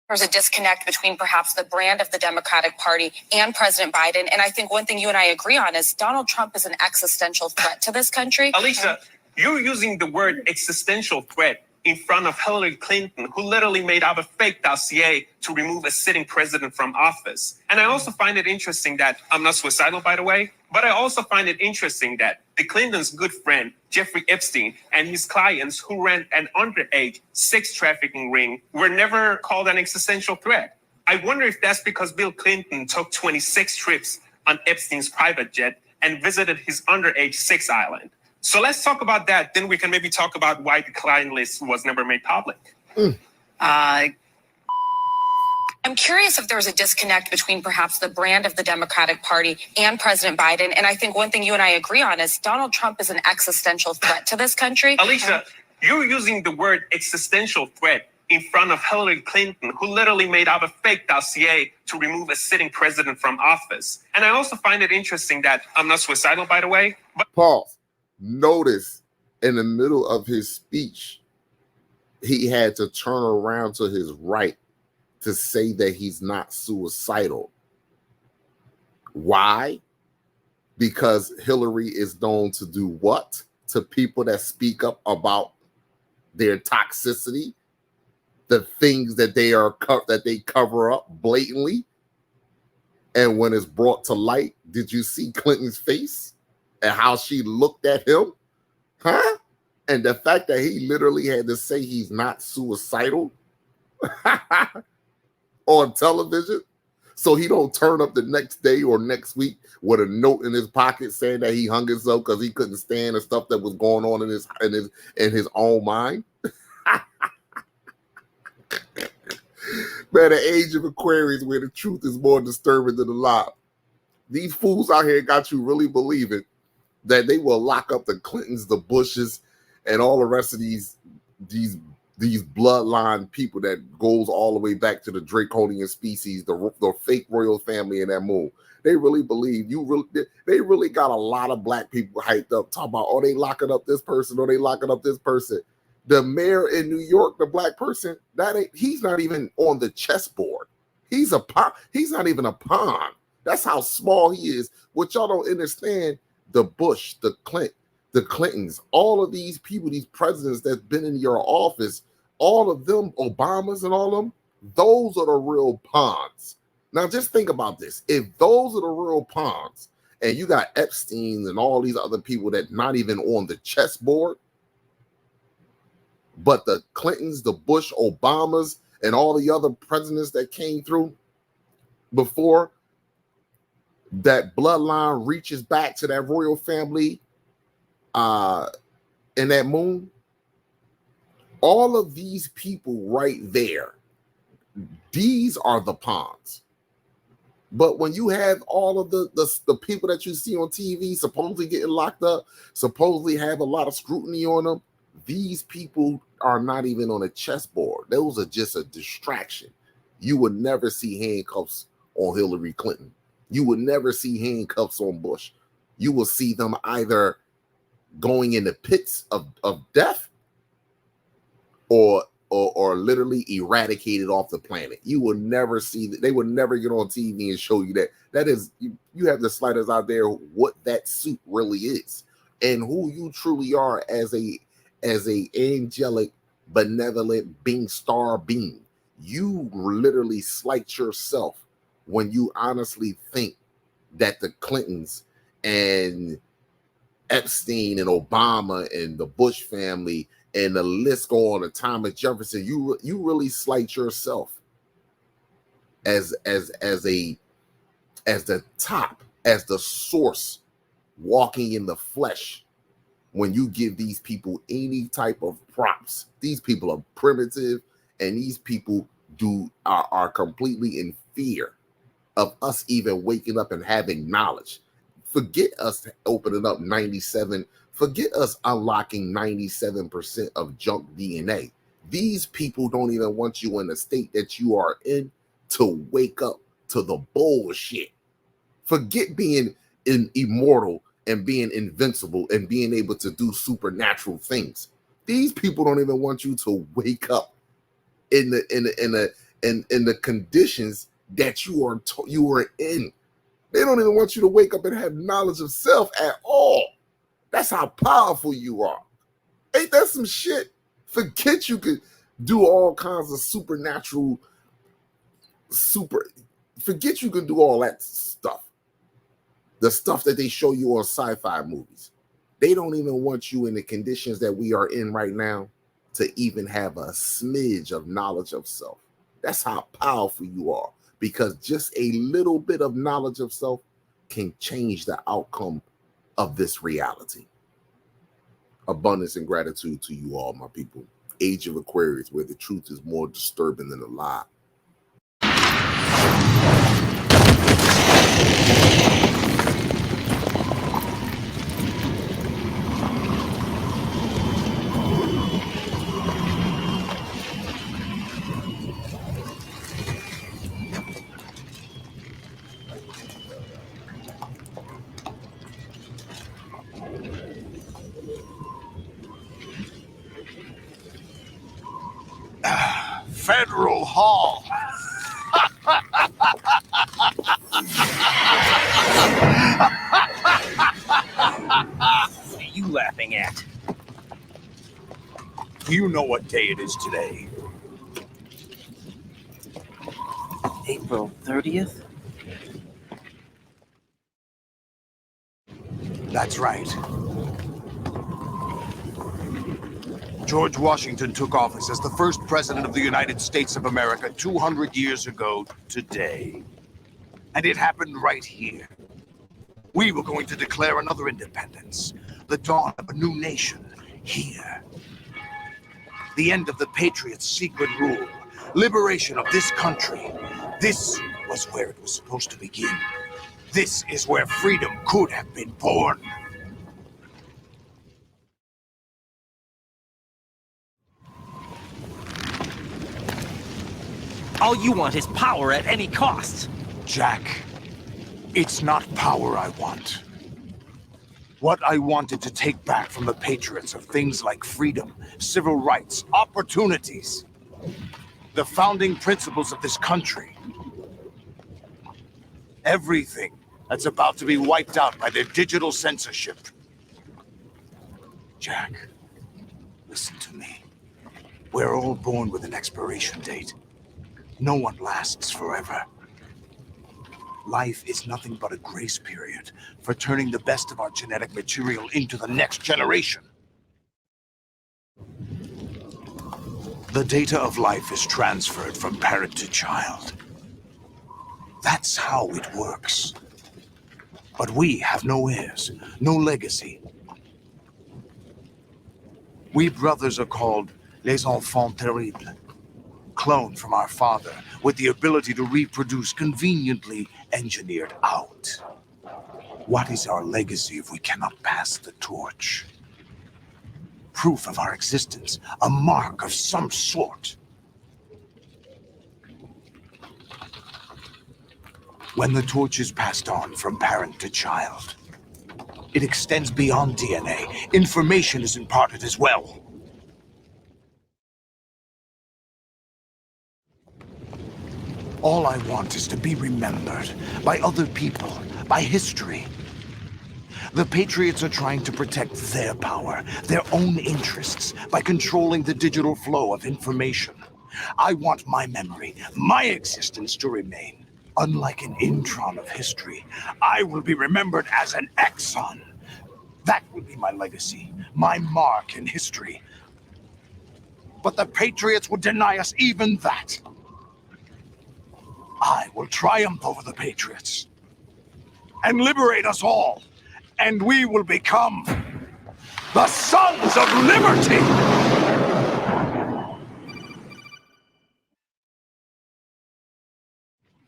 there's a disconnect between perhaps the brand of the Democratic Party and President Biden. And I think one thing you and I agree on is Donald Trump is an existential threat to this country. Alicia, you're using the word existential threat in front of Hillary Clinton, who literally made up a fake dossier to remove a sitting president from office. And I also find it interesting that, I'm not suicidal, by the way, but I also find it interesting that the Clintons' good friend, Jeffrey Epstein, and his clients who ran an underage sex trafficking ring were never called an existential threat. I wonder if that's because Bill Clinton took 26 trips on Epstein's private jet and visited his underage sex island. So let's talk about that. Then we can maybe talk about why the client list was never made public. I'm curious if there's a disconnect between perhaps the brand of the Democratic Party and President Biden. And I think one thing you and I agree on is Donald Trump is an existential threat to this country. Alicia, you're using the word existential threat in front of Hillary Clinton, who literally made up a fake dossier to remove a sitting president from office. And I also find it interesting that, I'm not suicidal, by the way. But pause. Notice in the middle of his speech, he had to turn around to his right to say that he's not suicidal. Why? Because Hillary is known to do what? To people that speak up about their toxicity, the things that they cover up blatantly. And when it's brought to light, did you see Clinton's face and how she looked at him? Huh? And the fact that he literally had to say he's not suicidal on television, so he don't turn up the next day or next week with a note in his pocket saying that he hung himself because he couldn't stand the stuff that was going on in his own mind. Man, the age of Aquarius, where the truth is more disturbing than the lie. These fools out here got you really believing that they will lock up the Clintons, the Bushes, and all the rest of these bloodline people that goes all the way back to the draconian species, the fake royal family in that moon. They really believe they really got a lot of black people hyped up, talking about, oh, they locking up this person, or they locking up this person. The mayor in New York, the black person, he's not even on the chessboard. He's not even a pawn. That's how small he is. What y'all don't understand, the Bush, the Clintons, all of these people, these presidents that's been in your office, all of them, Obamas and all of them, those are the real pawns. Now just think about this. If those are the real pawns, and you got Epstein and all these other people that not even on the chessboard, but the Clintons, the Bush, Obamas, and all the other presidents that came through before, that bloodline reaches back to that royal family in that moon. All of these people right there, these are the pawns. But when you have all of the people that you see on TV supposedly getting locked up, supposedly have a lot of scrutiny on them, these people are not even on a chessboard. Those are just a distraction. You would never see handcuffs on Hillary Clinton. You would never see handcuffs on Bush. You will see them either going in the pits of death or literally eradicated off the planet. You will never see that. They will never get on TV and show you that. That is, you have the slightest out there what that suit really is and who you truly are as a angelic, benevolent being, star being. You literally slight yourself when you honestly think that the Clintons and Epstein and Obama and the Bush family and the list go on, the Thomas Jefferson, you really slight yourself as the top, as the source walking in the flesh. When you give these people any type of props, these people are primitive, and these people are completely in fear of us even waking up and having knowledge. Forget us opening up 97. Forget us unlocking 97% of junk DNA. These people don't even want you in the state that you are in to wake up to the bullshit. Forget being immortal and being invincible and being able to do supernatural things. These people don't even want you to wake up in and the conditions that you are in. They don't even want you to wake up and have knowledge of self at all. That's how powerful you are. Ain't that some shit? Forget you could do all kinds of supernatural, forget you can do all that stuff. The stuff that they show you on sci-fi movies. They don't even want you in the conditions that we are in right now to even have a smidge of knowledge of self. That's how powerful you are, because just a little bit of knowledge of self can change the outcome of this reality. Abundance and gratitude to you all, my people. Age of Aquarius, where the truth is more disturbing than a lie. Federal Hall. What are you laughing at? You know what day it is today. April 30th? That's right. George Washington took office as the first president of the United States of America 200 years ago today. And it happened right here. We were going to declare another independence, the dawn of a new nation here. The end of the Patriots' secret rule, liberation of this country. This was where it was supposed to begin. This is where freedom could have been born. All you want is power at any cost. Jack, it's not power I want. What I wanted to take back from the Patriots are things like freedom, civil rights, opportunities. The founding principles of this country. Everything that's about to be wiped out by their digital censorship. Jack, listen to me. We're all born with an expiration date. No one lasts forever. Life is nothing but a grace period for turning the best of our genetic material into the next generation. The data of life is transferred from parent to child. That's how it works. But we have no heirs, no legacy. We brothers are called les enfants terribles. Cloned from our father, with the ability to reproduce conveniently engineered out. What is our legacy if we cannot pass the torch? Proof of our existence, a mark of some sort. When the torch is passed on from parent to child, it extends beyond DNA. Information is imparted as well. All I want is to be remembered by other people, by history. The Patriots are trying to protect their power, their own interests, by controlling the digital flow of information. I want my memory, my existence to remain. Unlike an intron of history, I will be remembered as an exon. That will be my legacy, my mark in history. But the Patriots would deny us even that. I will triumph over the Patriots and liberate us all, and we will become the Sons of Liberty!